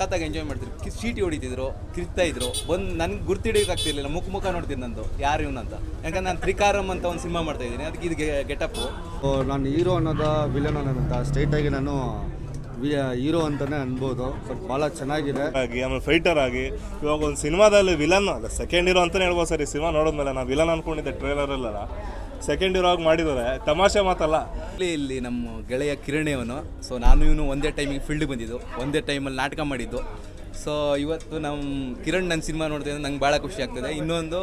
ಸಖತ್ತಾಗಿ ಎಂಜಾಯ್ ಮಾಡ್ತಿದ್ರು. ಚೀಟಿ ಹೊಡಿತಿದ್ರು, ಕಿರ್ತಾ ಇದ್ರು. ಬಂದು ನನಗೆ ಗುರ್ತಿಡಿಯೋಕ್ಕಾಗ್ತಿರ್ಲಿಲ್ಲ, ಮುಖ ನೋಡ್ತೀನಿ ನಂದು ಯಾರು ಇವನು ಅಂತ. ಯಾಕಂದ್ರೆ ನಾನು ತ್ರಿಕಾರಂ ಅಂತ ಒಂದು ಸಿನಿಮಾ ಮಾಡ್ತಾ ಇದ್ದೀನಿ, ಅದಕ್ಕೆ ಇದು ಗೆಟಪ್ಪು. ನಾನು ಹೀರೋ ಅನ್ನೋದ ವಿಲನ್ ಅನ್ನೋದಂತ ಸ್ಟ್ರೈಟಾಗಿ ನಾನು ಹೀರೋ ಅಂತಲೇ ಅನ್ಬೋದು. ಬಟ್ ಭಾಳ ಚೆನ್ನಾಗಿದೆ. ಆಮೇಲೆ ಫೈಟರ್ ಆಗಿ ಇವಾಗ ಒಂದು ಸಿನಿಮಾದಲ್ಲಿ ವಿಲನ್ ಅಲ್ಲ, ಸೆಕೆಂಡ್ ಹೀರೋ ಅಂತಲೇ ಹೇಳ್ಬೋದು ಸರ್. ಈ ಸಿನಿಮಾ ನೋಡಿದ್ಮೇಲೆ ನಾವು ವಿಲನ್ ಅಂದ್ಕೊಂಡಿದ್ದೆ ಟ್ರೇಲರಲ್ಲ, ಸೆಕೆಂಡ್ ಹೀರೋ ಆಗಿ ಮಾಡಿದ್ದಾರೆ. ತಮಾಷೆ ಮಾತಲ್ಲ. ಇಲ್ಲಿ ನಮ್ಮ ಗೆಳೆಯ ಕಿರಣೇವನು. ಸೊ ನಾನು ಇವನು ಒಂದೇ ಟೈಮಿಗೆ ಫೀಲ್ಡಿಗೆ ಬಂದಿದ್ದು, ಒಂದೇ ಟೈಮಲ್ಲಿ ನಾಟಕ ಮಾಡಿದ್ದು. ಸೊ ಇವತ್ತು ನಮ್ಮ ಕಿರಣ್ ನನ್ನ ಸಿನಿಮಾ ನೋಡಿದೆ ಅಂದರೆ ನಂಗೆ ಭಾಳ ಖುಷಿ ಆಗ್ತದೆ. ಇನ್ನೊಂದು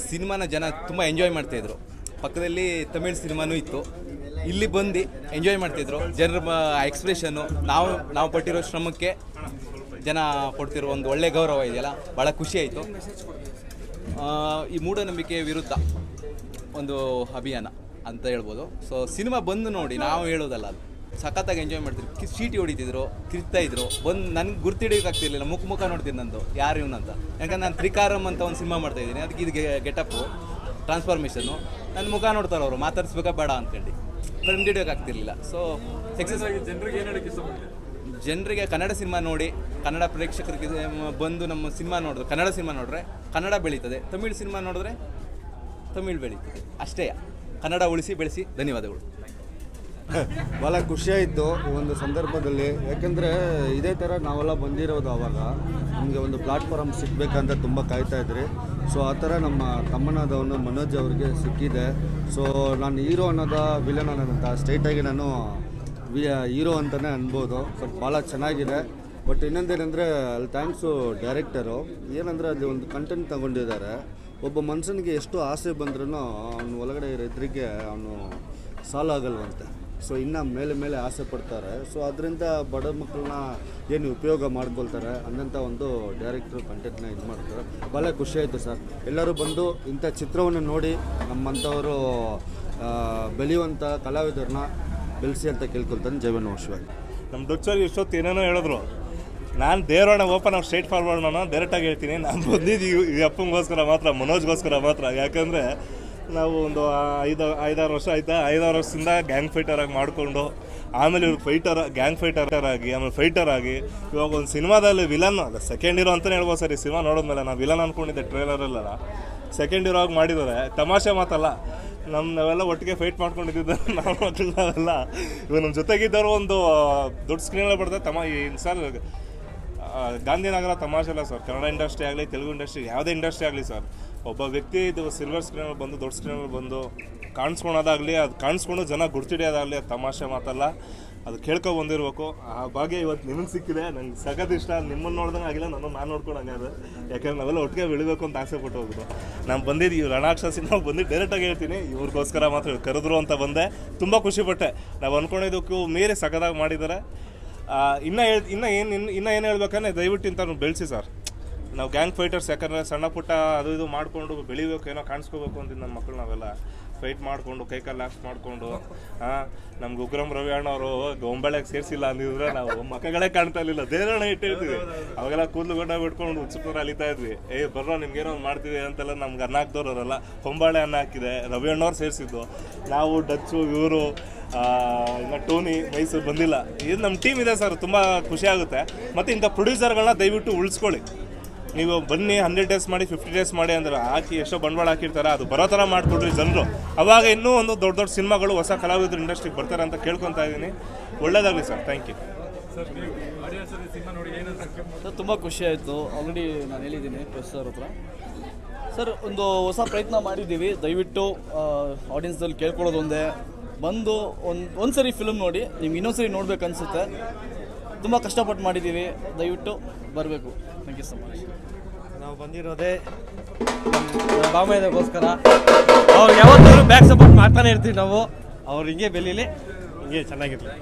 ಸಿನಿಮಾನ ಜನ ತುಂಬ ಎಂಜಾಯ್ ಮಾಡ್ತಾಯಿದ್ರು. ಪಕ್ಕದಲ್ಲಿ ತಮಿಳ್ ಸಿನಿಮಾನೂ ಇತ್ತು, ಇಲ್ಲಿ ಬಂದು ಎಂಜಾಯ್ ಮಾಡ್ತಿದ್ರು. ಜನರ ಎಕ್ಸ್ಪ್ರೆಷನ್ನು, ನಾವು ಪಟ್ಟಿರೋ ಶ್ರಮಕ್ಕೆ ಜನ ಕೊಡ್ತಿರೋ ಒಂದು ಒಳ್ಳೆ ಗೌರವ ಇದೆಯಲ್ಲ, ಭಾಳ ಖುಷಿ ಆಯಿತು. ಈ ಮೂಢನಂಬಿಕೆ ವಿರುದ್ಧ ಒಂದು ಅಭಿಯಾನ ಅಂತ ಹೇಳ್ಬೋದು. ಸೊ ಸಿನಿಮಾ ಬಂದು ನೋಡಿ, ನಾವು ಹೇಳೋದಲ್ಲ, ಅದು ಸಖತ್ತಾಗಿ ಎಂಜಾಯ್ ಮಾಡ್ತಿದ್ರು. ಚೀಟಿ ಹೊಡಿತಿದ್ರು, ಕಿರ್ತಾ ಇದ್ರು. ಬಂದು ನನಗೆ ಗುರ್ತಿಡಿಯೋಕ್ಕಾಗ್ತಿರ್ಲಿಲ್ಲ, ಮುಖ ನೋಡ್ತೀನಿ ನಂದು ಯಾರು ಇವನು ಅಂತ. ಯಾಕಂದ್ರೆ ನಾನು ತ್ರಿಕಾರಂ ಅಂತ ಒಂದು ಸಿನಿಮಾ ಮಾಡ್ತಾ ಇದ್ದೀನಿ, ಅದಕ್ಕೆ ಇದು ಗೆಟಪ್ಪು, ಟ್ರಾನ್ಸ್ಫಾರ್ಮೇಷನ್ನು. ನನ್ನ ಮುಖ ನೋಡ್ತಾರೆ ಅವರು, ಮಾತಾಡಿಸ್ಬೇಕಾ ಬೇಡ ಅಂದ್ಕೊಂಡು ಫ್ರೆಂಡ್ ಹಿಡಿಯೋಕ್ಕಾಗ್ತಿರ್ಲಿಲ್ಲ. So success. ಜನರಿಗೆ ಕನ್ನಡ ಸಿನಿಮಾ ನೋಡಿ, ಕನ್ನಡ ಪ್ರೇಕ್ಷಕರಿಗೆ ಬಂದು ನಮ್ಮ ಸಿನಿಮಾ ನೋಡಿದ್ರೆ, ಕನ್ನಡ ಸಿನಿಮಾ ನೋಡಿದ್ರೆ ಕನ್ನಡ ಬೆಳೀತದೆ, ತಮಿಳ್ ಸಿನಿಮಾ ನೋಡಿದ್ರೆ ತಮಿಳ್ ಬೆಳೀತದೆ. ಅಷ್ಟೇ. ಕನ್ನಡ ಉಳಿಸಿ ಬೆಳೆಸಿ. ಧನ್ಯವಾದಗಳು. ಭಾಳ ಖುಷಿಯಾಯಿತು ಈ ಒಂದು ಸಂದರ್ಭದಲ್ಲಿ. ಯಾಕೆಂದರೆ ಇದೇ ಥರ ನಾವೆಲ್ಲ ಬಂದಿರೋದು ಆವಾಗ ನಮಗೆ ಒಂದು ಪ್ಲಾಟ್ಫಾರ್ಮ್ ಸಿಗಬೇಕಂತ ತುಂಬ ಕಾಯ್ತಾ ಇದ್ರಿ. ಸೊ ಆ ಥರ ನಮ್ಮ ತಮ್ಮನಾದವನು ಮನೋಜ್ ಅವ್ರಿಗೆ ಸಿಕ್ಕಿದೆ. ಸೊ ನಾನು ಹೀರೋ ಅನ್ನೋದ ವಿಲನ್ ಅನ್ನೋದಂತ ಸ್ಟ್ರೈಟಾಗಿ ನಾನು ಹೀರೋ ಅಂತಲೇ ಅನ್ಬೋದು. ಬಟ್ ಭಾಳ ಚೆನ್ನಾಗಿದೆ. ಬಟ್ ಇನ್ನೊಂದೇನೆಂದರೆ ಅಲ್ಲಿ ಥ್ಯಾಂಕ್ಸು ಡೈರೆಕ್ಟರು. ಏನಂದರೆ ಅದು ಒಂದು ಕಂಟೆಂಟ್ ತಗೊಂಡಿದ್ದಾರೆ. ಒಬ್ಬ ಮನುಷ್ಯನಿಗೆ ಎಷ್ಟು ಆಸೆ ಬಂದ್ರೂ ಅವನು ಒಳಗಡೆ ರೈತರಿಗೆ ಅವನು ಸಾಲ ಆಗಲ್ವಂತೆ. ಸೊ ಇನ್ನೂ ಮೇಲೆ ಆಸೆ ಪಡ್ತಾರೆ. ಸೊ ಅದರಿಂದ ಬಡ ಮಕ್ಕಳನ್ನ ಏನು ಉಪಯೋಗ ಮಾಡ್ಕೊಳ್ತಾರೆ ಅನ್ನೋಂಥ ಒಂದು ಡೈರೆಕ್ಟ್ರು ಕಂಟೆಂಟ್ನ ಇದು ಮಾಡ್ತಾರೆ. ಭಾಳ ಖುಷಿಯಾಯಿತು ಸರ್. ಎಲ್ಲರೂ ಬಂದು ಇಂಥ ಚಿತ್ರವನ್ನು ನೋಡಿ ನಮ್ಮಂಥವರು ಬೆಳೆಯುವಂಥ ಕಲಾವಿದರನ್ನ ಬೆಳೆಸಿ ಅಂತ ಕೇಳ್ಕೊಳ್ತಾನೆ. ಜೀವನವಶವಾಗಿ ನಮ್ಮ ದೊಡ್ಡಸರ್ ಇಷ್ಟೊತ್ತು ಏನೇನೋ ಹೇಳಿದ್ರು. ನಾನು ದೇವರಣ್ಣ ಓಪನ್ ಆಫ್ ಸ್ಟ್ರೈಟ್ ಫಾರ್ವರ್ಡ್ ನಾನು ಡೈರೆಕ್ಟಾಗಿ ಹೇಳ್ತೀನಿ. ನಾನು ಬಂದಿದ್ದು ಈ ಅಪ್ಪಂಗೋಸ್ಕರ ಮಾತ್ರ, ಮನೋಜ್ಗೋಸ್ಕರ ಮಾತ್ರ. ಯಾಕಂದರೆ ನಾವು ಒಂದು 5-6 ವರ್ಷ ಆಯಿತಾ, 5-6 ವರ್ಷದಿಂದ ಗ್ಯಾಂಗ್ ಫೈಟರಾಗಿ ಮಾಡಿಕೊಂಡು, ಆಮೇಲೆ ಇವ್ರು ಗ್ಯಾಂಗ್ ಫೈಟರ್ ಆಗಿ, ಆಮೇಲೆ ಫೈಟರ್ ಆಗಿ ಇವಾಗ ಒಂದು ಸಿನಿಮಾದಲ್ಲಿ ವಿಲನ್ ಅಲ್ಲ, ಸೆಕೆಂಡ್ ಹೀರೋ ಅಂತಲೇ ಹೇಳ್ಬೋದು ಸರ್. ಈ ಸಿನಿಮಾ ನೋಡಿದ್ಮೇಲೆ ನಾವು ವಿಲನ್ ಅಂದ್ಕೊಂಡಿದ್ದೆ ಟ್ರೇಲರಲ್ಲ, ಸೆಕೆಂಡ್ ಹೀರೋ ಆಗಿ ಮಾಡಿದ್ದಾರೆ. ತಮಾಷೆ ಮಾತಲ್ಲ. ನಾವೆಲ್ಲ ಒಟ್ಟಿಗೆ ಫೈಟ್ ಮಾಡ್ಕೊಂಡಿದ್ದಿದ್ದಾರೆ ನಾವು ನಾವೆಲ್ಲ. ಇವಾಗ ನಮ್ಮ ಜೊತೆಗಿದ್ದವರು ಒಂದು ದೊಡ್ಡ ಸ್ಕ್ರೀನಲ್ಲಿ ಬರ್ತಾರೆ. ಸರ್ ಗಾಂಧಿನಗರ ತಮಾಷೆ ಇಲ್ಲ ಸರ್. ಕನ್ನಡ ಇಂಡಸ್ಟ್ರಿ ಆಗಲಿ, ತೆಲುಗು ಇಂಡಸ್ಟ್ರಿ, ಯಾವುದೇ ಇಂಡಸ್ಟ್ರಿ ಆಗಲಿ ಸರ್, ಒಬ್ಬ ವ್ಯಕ್ತಿ ಇದು ಸಿಲ್ವರ್ ಸ್ಕ್ರೀನಲ್ಲಿ ಬಂದು, ದೊಡ್ಡ ಸ್ಕ್ರೀನಲ್ಲಿ ಬಂದು ಕಾಣಿಸ್ಕೊಳೋದಾಗಲಿ, ಅದು ಕಾಣಿಸ್ಕೊಂಡು ಜನ ಗುರ್ತಿಡಿಯೋದಾಗಲಿ, ಅದು ತಮಾಷೆ ಮಾತಲ್ಲ. ಅದು ಬಂದಿರ್ಬೇಕು. ಆ ಭಾಗ್ಯ ಇವತ್ತು ನಿಮಗೆ ಸಿಕ್ಕಿದೆ. ನಂಗೆ ಸಖತ್ ಇಷ್ಟ. ನಿಮ್ಮನ್ನು ನೋಡ್ದಂಗೆ ಆಗಿಲ್ಲ, ನಾನು ನೋಡ್ಕೊಳಂಗೆ ಅದು. ಯಾಕಂದ್ರೆ ನಾವೆಲ್ಲ ಒಟ್ಟಿಗೆ ಬೆಳಿಬೇಕು ಅಂತ ಆಸೆ ಪಟ್ಟು ಹೋಗೋದು. ನಾನು ಬಂದಿದ್ದು ಇವ್ರು ರಣಾಕ್ಷಸಿ ನಾವು ಬಂದಿದ್ದು ಡೈರೆಕ್ಟಾಗಿ ಹೇಳ್ತೀನಿ, ಇವ್ರಿಗೋಸ್ಕರ ಮಾತ್ರ ಕರೆದ್ರು ಅಂತ ಬಂದೆ. ತುಂಬ ಖುಷಿಪಟ್ಟೆ. ನಾವು ಅಂದ್ಕೊಂಡಿದ್ದಕ್ಕೂ ಮೀರಿ ಸಖತ್ತಾಗಿ ಮಾಡಿದ್ದಾರೆ. ಇನ್ನೂ ಏನು ಹೇಳ್ಬೇಕಂದ್ರೆ ದಯವಿಟ್ಟು ಇಂಥ ಬೆಳೆಸಿ ಸರ್. ನಾವು ಗ್ಯಾಂಗ್ ಫೈಟರ್ಸ್, ಯಾಕಂದರೆ ಸಣ್ಣ ಪುಟ್ಟ ಅದು ಇದು ಮಾಡಿಕೊಂಡು ಬೆಳಿಬೇಕು, ಏನೋ ಕಾಣಿಸ್ಕೋಬೇಕು ಅಂತಿದ್ದು ನಮ್ಮ ಮಕ್ಕಳು ನಾವೆಲ್ಲ ಫೈಟ್ ಮಾಡಿಕೊಂಡು, ಕೈಕಾಲು ಲಾಕ್ಸ್ ಮಾಡಿಕೊಂಡು. ನಮ್ಗೆ ಉಗ್ರಂ ರವಿ ಅಣ್ಣ ಅವರು ಗೊಂಬಳೆಗೆ ಸೇರಿಸಿಲ್ಲ ಅಂದಿದ್ರೆ ನಾವು ಮಕ್ಕಗಳೇ ಕಾಣ್ತಾ ಇರಲಿಲ್ಲ. ದೇವರಣ್ಣ ಇಟ್ಟು ಹೇಳ್ತೀವಿ. ಅವಾಗೆಲ್ಲ ಕೂದಲು ಗಡ್ಡ ಬಿಟ್ಕೊಂಡು ಉತ್ಸುಕರು ಅಲಿತಾ ಇದ್ವಿ. ಬರ್ರೋ ನಿಮ್ಗೇನೋ ಒಂದು ಮಾಡ್ತೀವಿ ಅಂತೆಲ್ಲ ನಮ್ಗೆ ಅನ್ನ ಹಾಕ್ದವ್ರವರೆಲ್ಲ ಹೊಂಬಾಳೆ ಅನ್ನ ಹಾಕಿದೆ. ರವಿ ಅಣ್ಣವ್ರು ಸೇರಿಸಿದ್ದು. ನಾವು ಡಚ್ಚು, ಇವರು ಇನ್ನು ಟೋನಿ ಮೈಸೂರು ಬಂದಿಲ್ಲ. ಇದು ನಮ್ಮ ಟೀಮ್ ಇದೆ ಸರ್. ತುಂಬ ಖುಷಿ ಆಗುತ್ತೆ. ಮತ್ತು ಇಂಥ ಪ್ರೊಡ್ಯೂಸರ್ಗಳನ್ನ ದಯವಿಟ್ಟು ಉಳಿಸ್ಕೊಳ್ಳಿ. ನೀವು ಬನ್ನಿ 100 ಡೇಸ್ ಮಾಡಿ, 50 ಡೇಸ್ ಮಾಡಿ ಅಂದ್ರೆ ಹಾಕಿ ಎಷ್ಟೋ ಬಂಡವಾಳ ಹಾಕಿರ್ತಾರೆ. ಅದು ಬರೋ ಥರ ಮಾಡಿಕೊಡ್ರಿ ಜನರು. ಅವಾಗ ಇನ್ನೂ ಒಂದು ದೊಡ್ಡ ಸಿನಿಮಾಗಳು, ಹೊಸ ಕಲಾವಿದರು ಇಂಡಸ್ಟ್ರಿಗೆ ಬರ್ತಾರೆ ಅಂತ ಕೇಳ್ಕೊತಾ ಇದ್ದೀನಿ. ಒಳ್ಳೇದಾಗಲಿ ಸರ್. Thank you sir. ತುಂಬ ಖುಷಿ ಆಯಿತು. ಆಲ್ರೆಡಿ ನಾನು ಹೇಳಿದ್ದೀನಿ ಪ್ರೊಫೆಸರ್ ಹತ್ರ. ಸರ್, ಒಂದು ಹೊಸ ಪ್ರಯತ್ನ ಮಾಡಿದ್ದೀವಿ. ದಯವಿಟ್ಟು ಆಡಿಯನ್ಸ್ದಲ್ಲಿ ಕೇಳ್ಕೊಳ್ಳೋದು ಒಂದೇ, ಬಂದು ಒಂದು ಸರಿ ಫಿಲ್ಮ್ ನೋಡಿ, ನಿಮ್ಗೆ ಇನ್ನೊಂದು ಸರಿ ನೋಡ್ಬೇಕು ಅನಿಸುತ್ತೆ. ತುಂಬ ಕಷ್ಟಪಟ್ಟು ಮಾಡಿದ್ದೀವಿ, ದಯವಿಟ್ಟು ಬರಬೇಕು. Thank you so much. ನಾವು ಬಂದಿರೋದೇ ಬಾಮಯ್ಯಗೋಸ್ಕರ. ಅವ್ರಿಗೆ ಯಾವತ್ತೂ ಬ್ಯಾಕ್ ಸಪೋರ್ಟ್ ಮಾಡ್ತಾನೆ ಇರ್ತೀವಿ ನಾವು. ಅವ್ರು ಹಿಂಗೆ ಬೆಳೀಲಿ, ಹಿಂಗೆ ಚೆನ್ನಾಗಿರ್ಲಿ.